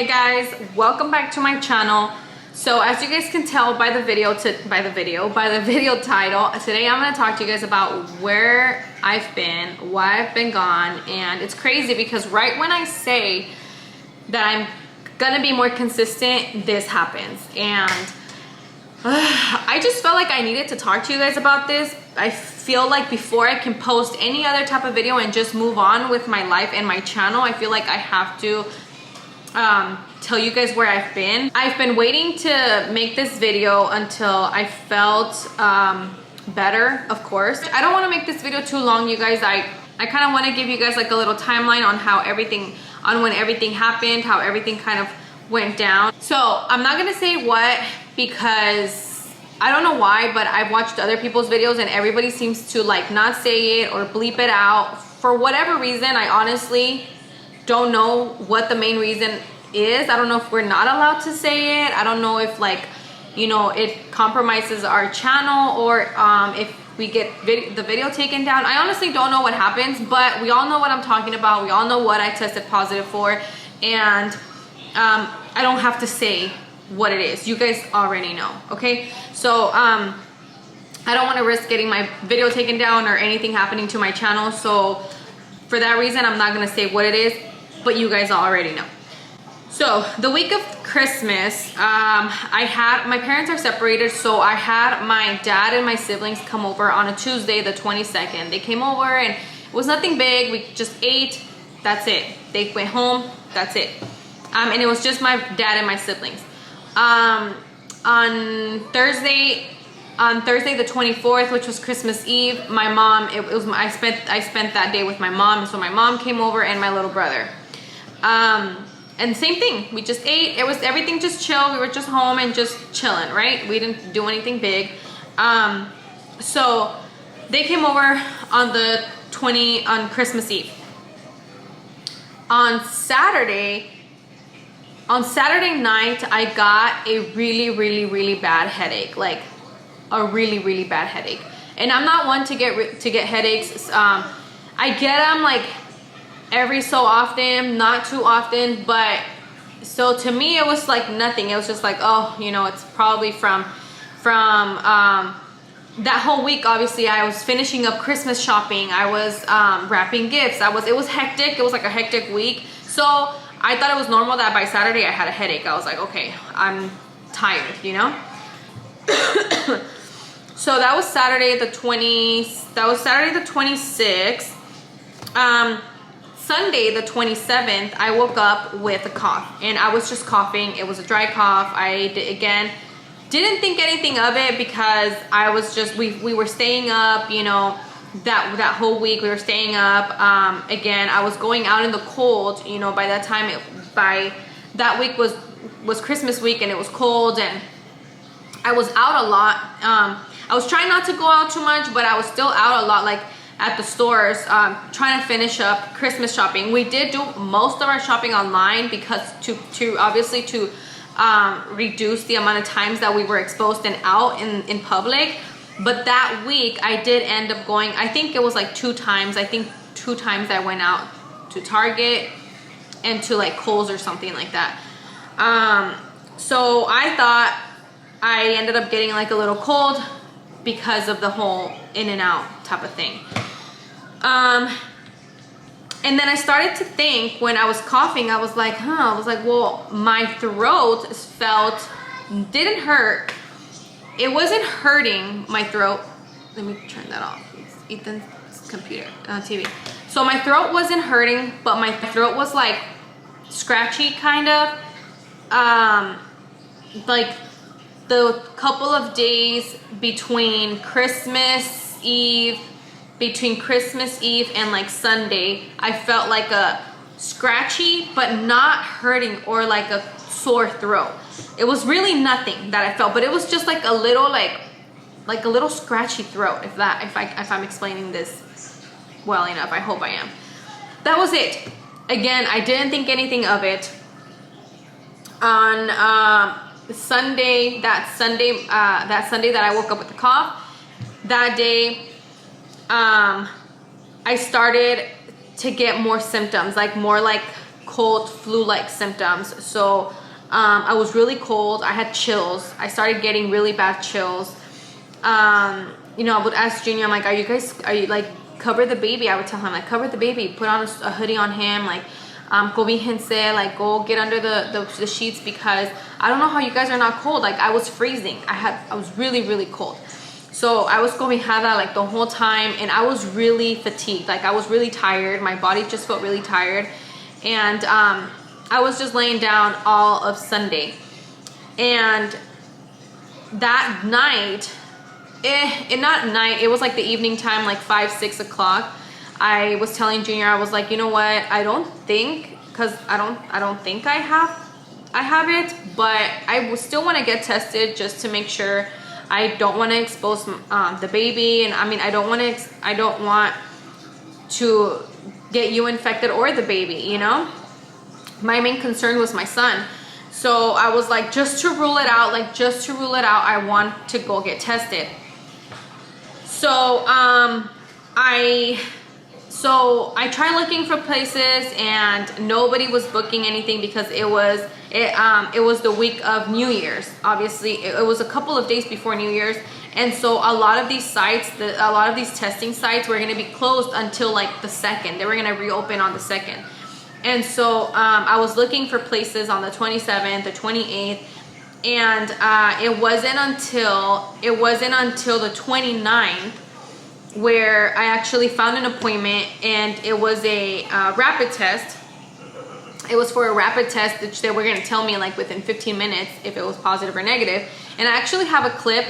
Hey guys, welcome back to my channel. So as you guys can tell by the video title, today I'm going to talk to you guys about where I've been, why I've been gone, and it's crazy because right when I say that I'm going to be more consistent, this happens. And I just felt like I needed to talk to you guys about this. I feel like before I can post any other type of video and just move on with my life and my channel, I feel like I have to tell you guys where I've been. I've been waiting to make this video until I felt better, of course. I don't want to make this video too long, you guys. I kind of want to give you guys like a little timeline on how everything, on when everything happened, how everything kind of went down. So I'm not gonna say what, because I don't know why, but I've watched other people's videos and everybody seems to like not say it or bleep it out for whatever reason. I honestly don't know what the main reason is. I don't know if we're not allowed to say it. I don't know if, like, you know, it compromises our channel, or if we get the video taken down. I honestly don't know what happens, but we all know what I'm talking about. We all know what I tested positive for, and I don't have to say what it is. You guys already know, okay? So I don't want to risk getting my video taken down or anything happening to my channel. So for that reason, I'm not gonna say what it is, but you guys already know. So the week of Christmas, my parents are separated, so I had my dad and my siblings come over on a Tuesday, the 22nd. They came over and it was nothing big. We just ate, that's it. They went home, that's it. And it was just my dad and my siblings. On Thursday the 24th, which was Christmas Eve, my mom, I spent that day with my mom. So my mom came over and my little brother. And same thing, we just ate. It was everything just chill. We were just home and just chilling, right? We didn't do anything big. So they came over on Christmas Eve. On Saturday night, I got a really bad headache, like a really bad headache. And I'm not one to get headaches. I get them like every so often, not too often, but so to me it was like nothing. It was just like, oh, you know, it's probably from that whole week. Obviously I was finishing up Christmas shopping, I was wrapping gifts, it was hectic. It was like a hectic week, so I thought it was normal that by Saturday I had a headache. I was like, okay, I'm tired, you know. So that was Saturday the 26th. Sunday the 27th, I woke up with a cough, and I was just coughing. It was a dry cough. I didn't think anything of it because I was just, we were staying up, you know, that whole week we were staying up. Again, I was going out in the cold, you know. By that time, by that week was Christmas week, and it was cold, and I was out a lot. I was trying not to go out too much, but I was still out a lot, like at the stores, trying to finish up Christmas shopping. We did do most of our shopping online because to obviously to reduce the amount of times that we were exposed and out in public. But that week I did end up going, I think it was like 2 times. I think 2 times I went out to Target and to like Kohl's or something like that. So I thought I ended up getting like a little cold because of the whole in and out type of thing. And then I started to think, when I was coughing, I was like, well, my throat didn't hurt. It wasn't hurting my throat. Let me turn that off. It's Ethan's computer, TV. So my throat wasn't hurting, but my throat was like scratchy, kind of. Like the couple of days between Christmas Eve and like Sunday, I felt like a scratchy but not hurting, or like a sore throat. It was really nothing that I felt, but it was just like a little like a little scratchy throat, if I'm explaining this well enough. I hope I am. That was it. Again, I didn't think anything of it. On that Sunday that I woke up with the cough, that day I started to get more symptoms, like more like cold flu-like symptoms. So I was really cold. I had chills. I started getting really bad chills. You know, I would ask Junior, I'm like, are you like, cover the baby? I would tell him, like, cover the baby, put on a hoodie on him, like, cobíjense, like, go get under the sheets, because I don't know how you guys are not cold. Like, I was freezing. I was really, really cold. So I was cobijada like the whole time, and I was really fatigued. Like, I was really tired. My body just felt really tired. And I was just laying down all of Sunday. And that night, it was like the evening time, like 5-6 o'clock. I was telling Junior, I was like, you know what, I don't think I have it, but I still want to get tested just to make sure. I don't want to expose the baby, and I mean, I don't want to get you infected or the baby, you know. My main concern was my son. So I was like, just to rule it out, I want to go get tested. So I tried looking for places, and nobody was booking anything, because it was the week of New Year's. Obviously, it was a couple of days before New Year's, and so a lot of these testing sites were going to be closed until like the 2nd. They were going to reopen on the 2nd. And so I was looking for places on the 27th, the 28th, and it wasn't until the 29th where I actually found an appointment, and it was a rapid test. It was for a rapid test that they were going to tell me like within 15 minutes if it was positive or negative. And I actually have a clip.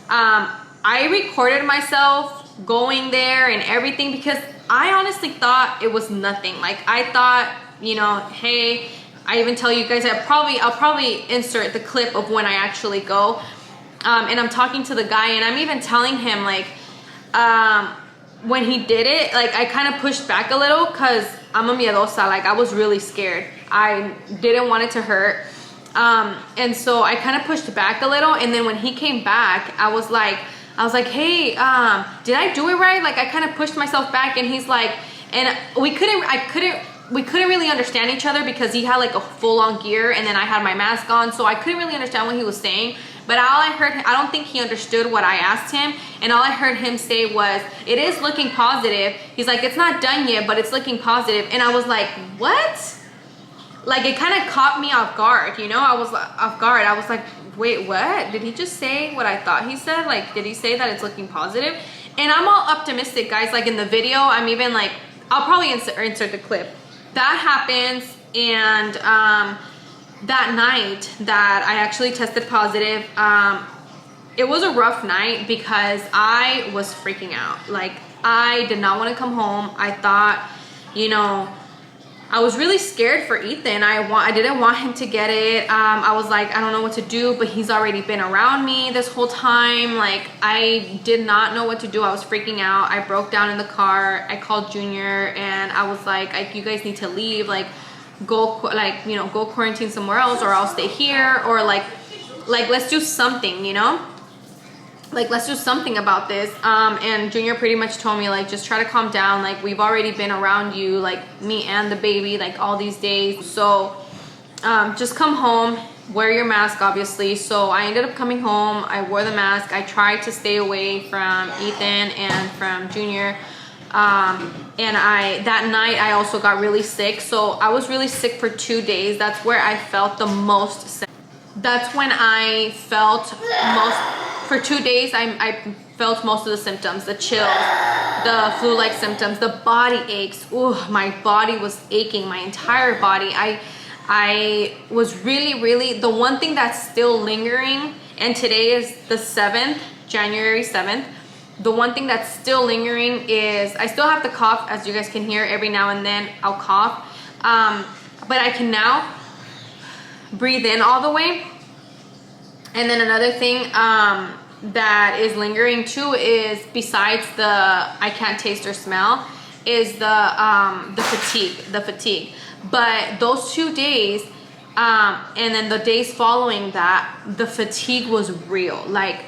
I recorded myself going there and everything, because I honestly thought it was nothing. Like, I thought, you know, hey, I even tell you guys, I'll probably insert the clip of when I actually go. And I'm talking to the guy, and I'm even telling him, like, when he did it, like, I kind of pushed back a little, because I'm a miedosa. Like, I was really scared. I didn't want it to hurt. And so I kind of pushed back a little, and then when he came back, I was like, hey, did I do it right? Like, I kind of pushed myself back, and he's like, and we couldn't really understand each other, because he had like a full-on gear, and then I had my mask on, so I couldn't really understand what he was saying. But all I heard, I don't think he understood what I asked him, and all I heard him say was, it is looking positive. He's like, it's not done yet, but it's looking positive. And I was like, what? Like, it kind of caught me off guard, you know? I was off guard. I was like, wait, what? Did he just say what I thought he said? Like, did he say that it's looking positive? And I'm all optimistic, guys. Like, in the video, I'm even like, I'll probably insert the clip. That happens, and that night that I actually tested positive, it was a rough night, because I was freaking out. Like, I did not want to come home. I thought, you know, I was really scared for Ethan. I didn't want him to get it. I was like, I don't know what to do, but he's already been around me this whole time. Like, I did not know what to do. I was freaking out. I broke down in the car. I called Junior, and I was like, you guys need to leave. Like, go quarantine somewhere else, or I'll stay here, or like let's do something, you know, like, let's do something about this. And Junior pretty much told me, like, just try to calm down. Like, we've already been around you, like, me and the baby, like, all these days. So just come home, wear your mask, obviously. So I ended up coming home. I wore the mask. I tried to stay away from Ethan and from Junior. And that night I also got really sick. So I was really sick for 2 days. That's where I felt the most sick. That's when I felt for 2 days, I felt most of the symptoms, the chills, the flu-like symptoms, the body aches. Ooh, my body was aching, my entire body. I was really, the one thing that's still lingering, and today is the 7th, January 7th. The one thing that's still lingering is I still have the cough, as you guys can hear. Every now and then I'll cough. But I can now breathe in all the way. And then another thing that is lingering too is, besides the I can't taste or smell, is the fatigue. But those 2 days, and then the days following that, the fatigue was real. Like,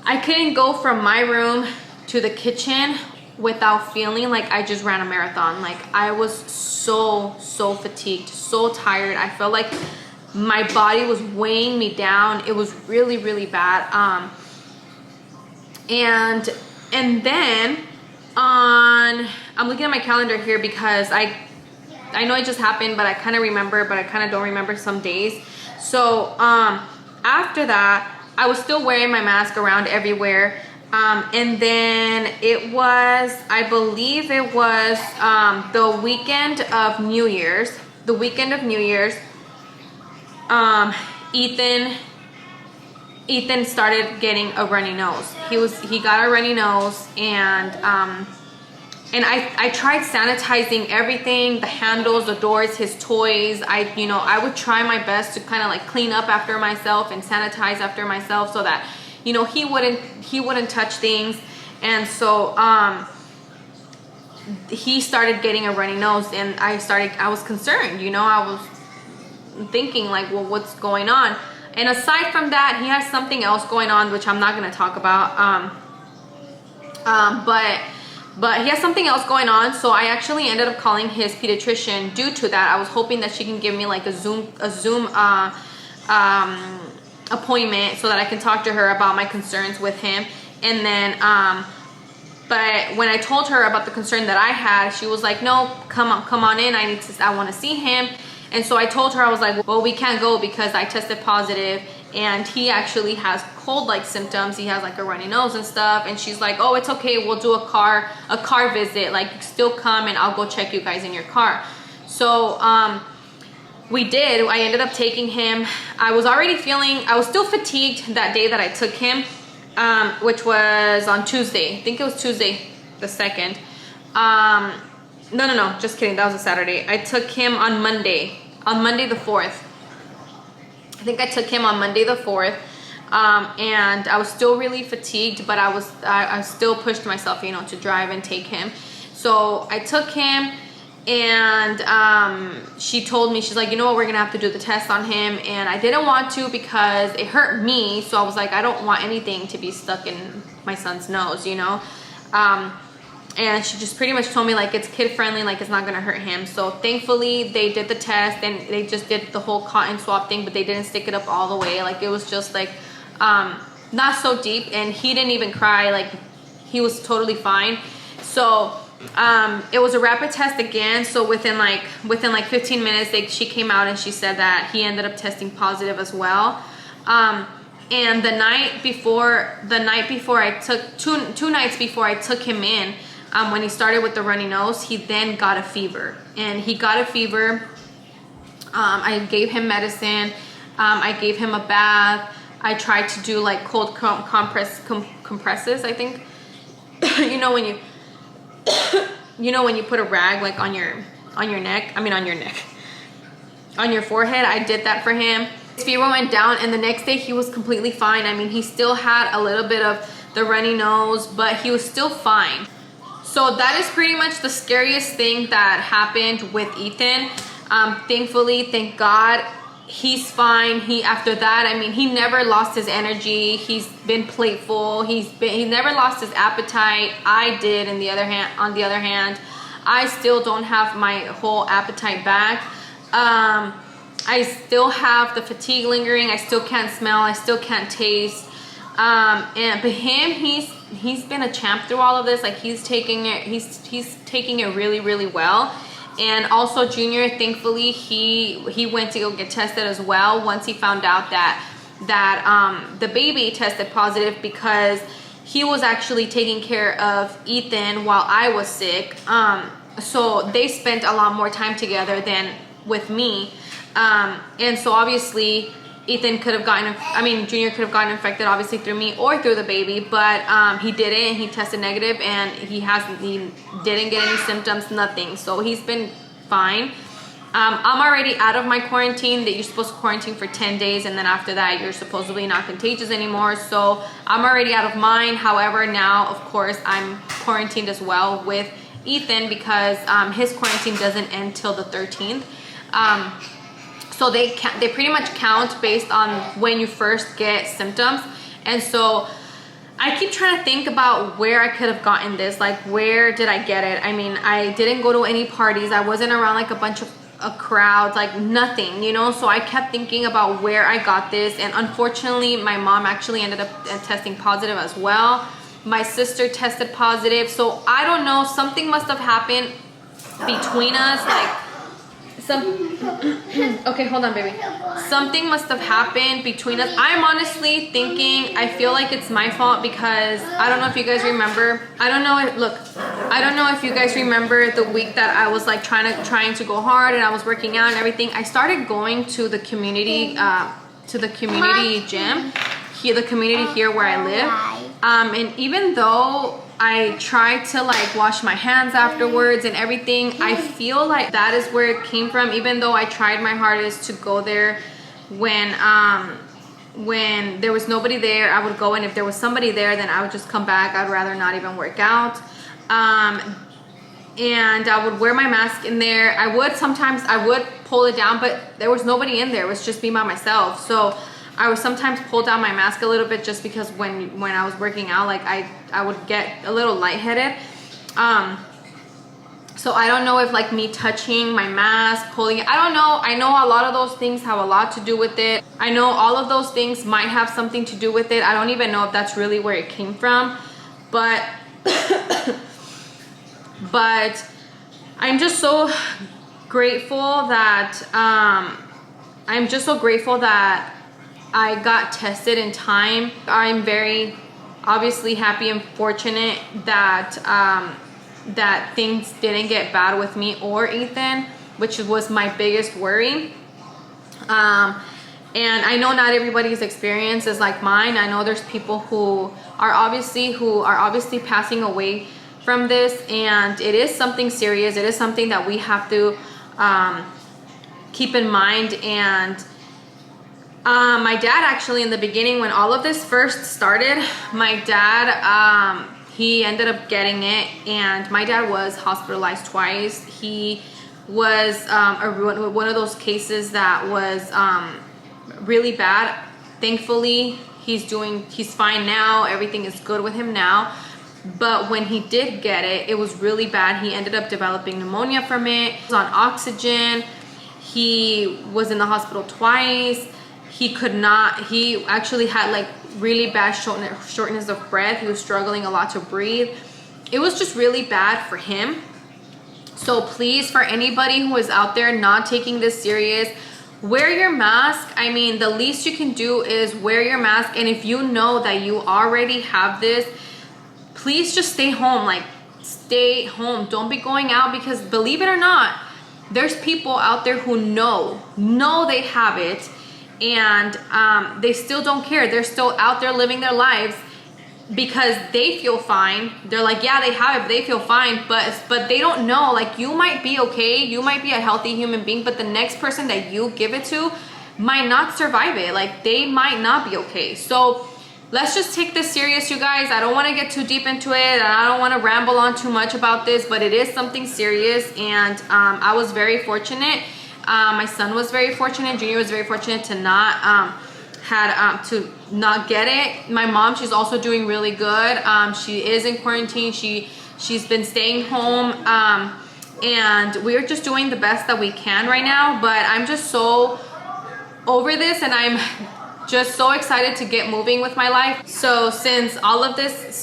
I couldn't go from my room to the kitchen without feeling like I just ran a marathon. Like I was so fatigued, so tired. I felt like my body was weighing me down. It was really bad. And then I'm looking at my calendar here because I know it just happened, but I kind of remember, but I kind of don't remember some days. So after that, I was still wearing my mask around everywhere. And then it was, I believe it was the weekend of New Year's. The weekend of New Year's, Ethan started getting a runny nose. He got a runny nose, and I tried sanitizing everything, the handles, the doors, his toys. I would try my best to kind of like clean up after myself and sanitize after myself so that, you know, he wouldn't touch things. And so he started getting a runny nose, and I was concerned, you know. I was thinking like, well, what's going on? And aside from that, he has something else going on, which I'm not going to talk about. But he has something else going on. So I actually ended up calling his pediatrician due to that. I was hoping that she can give me like a Zoom appointment so that I can talk to her about my concerns with him. And then, but when I told her about the concern that I had, she was like, no, come on in. I want to see him. And so I told her, I was like, well, we can't go because I tested positive, and he actually has cold-like symptoms. He has like a runny nose and stuff. And she's like, oh, it's okay. We'll do a car visit. Like, still come and I'll go check you guys in your car. So we did. I ended up taking him. I was still fatigued that day that I took him, which was on Tuesday. I think it was Tuesday the 2nd. No, just kidding. That was a Saturday. I took him on Monday the 4th. I think I took him on Monday the 4th. And I was still really fatigued, but I still pushed myself, you know, to drive and take him. So I took him, and she told me, she's like, you know what, we're gonna have to do the test on him. And I didn't want to because it hurt me. So I was like, I don't want anything to be stuck in my son's nose, you know. And she just pretty much told me like it's kid friendly, like it's not gonna hurt him. So thankfully they did the test, and they just did the whole cotton swab thing, but they didn't stick it up all the way. Like it was just like not so deep, and he didn't even cry. Like he was totally fine. So it was a rapid test again. So within like 15 minutes, she came out and she said that he ended up testing positive as well. And the night before I took two nights before I took him in, when he started with the runny nose, he then got a fever. And he got a fever. I gave him medicine. I gave him a bath. I tried to do like cold compresses, I think. you know when you put a rag like on your neck. On your forehead. I did that for him. His fever went down, and the next day he was completely fine. I mean, he still had a little bit of the runny nose, but he was still fine. So that is pretty much the scariest thing that happened with Ethan. Thankfully, thank God, he's fine. After that, I mean, he never lost his energy. He's been playful. He never lost his appetite. I did. On the other hand, I still don't have my whole appetite back. I still have the fatigue lingering. I still can't smell. I still can't taste. But him, he's been a champ through all of this. Like he's taking it really well. And also Junior, thankfully, he went to go get tested as well once he found out that the baby tested positive, because he was actually taking care of Ethan while I was sick. So they spent a lot more time together than with me. And so obviously Junior could have gotten infected obviously through me or through the baby, but he didn't. He tested negative, and he didn't get any symptoms, nothing. So he's been fine. I'm already out of my quarantine that you're supposed to quarantine for 10 days, and then after that you're supposedly not contagious anymore. So I'm already out of mine. However, now of course I'm quarantined as well with Ethan, because his quarantine doesn't end till the 13th. So they pretty much count based on when you first get symptoms. And so I keep trying to think about where I could have gotten this. Like, where did I get it? I mean, I didn't go to any parties. I wasn't around like a bunch of crowds, like nothing, you know? So I kept thinking about where I got this. And unfortunately, my mom actually ended up testing positive as well. My sister tested positive. So I don't know, something must have happened between us. Like, okay, hold on, baby. Something must have happened between us. I'm honestly thinking, I feel like it's my fault because I don't know if you guys remember. I don't know if you guys remember the week that I was like trying to go hard and I was working out and everything. I started going to the community gym here, the community here where I live. And even though I tried to like wash my hands afterwards and everything, I feel like that is where it came from. Even though I tried my hardest to go there when there was nobody there, I would go, and if there was somebody there, then I would just come back. I'd rather not even work out. And I would wear my mask in there. Sometimes I would pull it down, but there was nobody in there. It was just me by myself. So I would sometimes pull down my mask a little bit just because when I was working out, like I would get a little lightheaded. So I don't know if like me touching my mask, pulling it, I don't know. I know a lot of those things have a lot to do with it. I know all of those things might have something to do with it. I don't even know if that's really where it came from, but but I'm just so grateful that I got tested in time. I'm very obviously happy and fortunate that that things didn't get bad with me or Ethan, which was my biggest worry. And I know not everybody's experience is like mine. I know there's people who are obviously passing away from this, and it is something serious. It is something that we have to keep in mind. And my dad actually, in the beginning when all of this first started, my dad he ended up getting it, and my dad was hospitalized twice. He was one of those cases that was really bad. Thankfully, he's fine now. Everything is good with him now. But when he did get it, it was really bad. He ended up developing pneumonia from it. He was on oxygen. He was in the hospital twice. He actually had like really bad shortness of breath. He was struggling a lot to breathe. It was just really bad for him. So please, for anybody who is out there not taking this serious, wear your mask. I mean, the least you can do is wear your mask. And if you know that you already have this, please just stay home. Like, stay home. Don't be going out, because believe it or not, there's people out there who know they have it, and they still don't care. They're still out there living their lives because they feel fine. They're like, yeah, they have it, but they feel fine, but they don't know. Like, you might be okay, you might be a healthy human being, but the next person that you give it to might not survive it. Like, they might not be okay. So let's just take this serious, you guys. I don't want to get too deep into it, and I don't want to ramble on too much about this, but it is something serious. And I was very fortunate. My son was very fortunate. Junior was very fortunate to not get it. My mom, she's also doing really good. She is in quarantine. She's been staying home, and we're just doing the best that we can right now. But I'm just so over this, and I'm just so excited to get moving with my life. So since all of this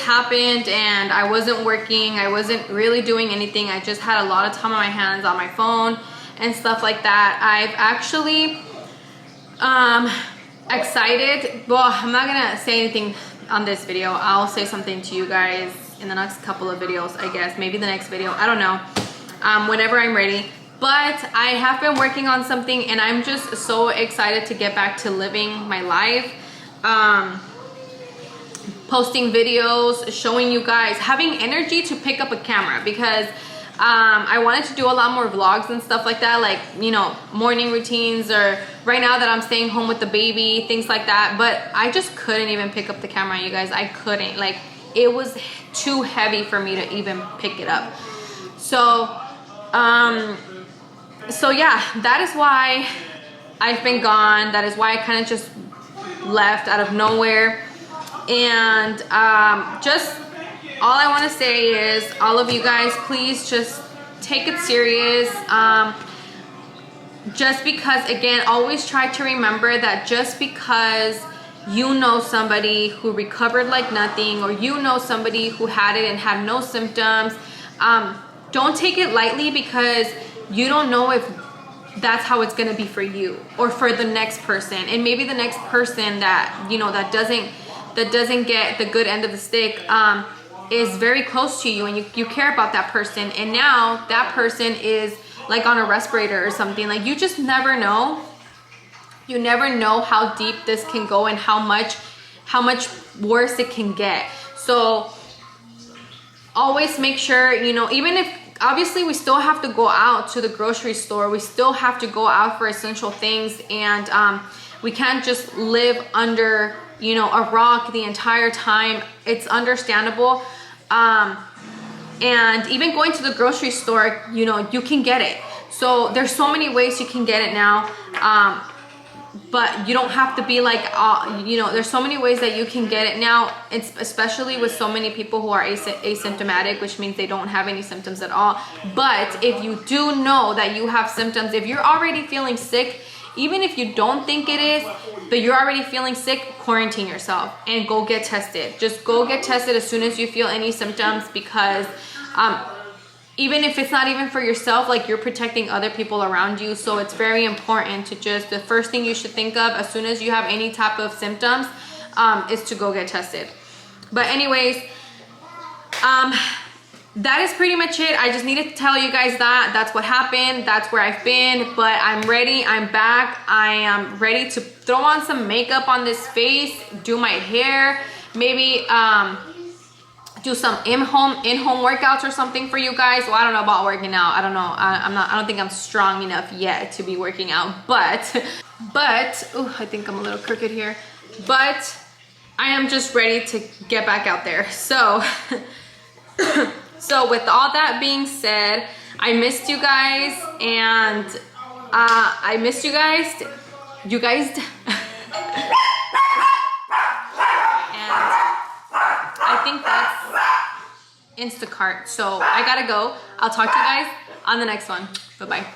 happened and I wasn't working, I wasn't really doing anything, I just had a lot of time on my hands on my phone and stuff like that, I've actually excited. Well, I'm not gonna say anything on this video. I'll say something to you guys in the next couple of videos, I guess. Maybe the next video, I don't know, whenever I'm ready. But I have been working on something, and I'm just so excited to get back to living my life. Posting videos, showing you guys, having energy to pick up a camera, because I wanted to do a lot more vlogs and stuff like that, like, you know, morning routines, or right now that I'm staying home with the baby, things like that. But I just couldn't even pick up the camera, you guys. I couldn't. Like, it was too heavy for me to even pick it up. So yeah, that is why I've been gone. That is why I kind of just left out of nowhere. And just all I want to say is, all of you guys, please just take it serious. Just because, again, always try to remember that just because you know somebody who recovered like nothing, or you know somebody who had it and had no symptoms, don't take it lightly, because you don't know if that's how it's going to be for you or for the next person. And maybe the next person that, you know, that doesn't get the good end of the stick is very close to you, and you care about that person, and now that person is like on a respirator or something. Like, you just never know. You never know how deep this can go and how much worse it can get. So always make sure, you know, even if obviously we still have to go out to the grocery store, we still have to go out for essential things, and we can't just live under, you know, a rock the entire time. It's understandable. And even going to the grocery store, you know, you can get it. So there's so many ways you can get it now. But you don't have to be like, you know, there's so many ways that you can get it now. It's especially with so many people who are asymptomatic, which means they don't have any symptoms at all. But if you do know that you have symptoms, if you're already feeling sick, even if you don't think it is, but you're already feeling sick, quarantine yourself and go get tested. Just go get tested as soon as you feel any symptoms, because even if it's not even for yourself, like, you're protecting other people around you. So it's very important to just, the first thing you should think of as soon as you have any type of symptoms is to go get tested. But anyways, that is pretty much it. I just needed to tell you guys that that's what happened. That's where I've been, but I'm ready. I'm back. I am ready to throw on some makeup on this face, do my hair, maybe do some in-home workouts or something for you guys. Well, I don't know about working out. I don't know. I don't think I'm strong enough yet to be working out, but oh, I think I'm a little crooked here, but I am just ready to get back out there. So so with all that being said, I missed you guys, and I missed you guys. You guys. And I think that's Instacart. So I gotta go. I'll talk to you guys on the next one. Bye-bye.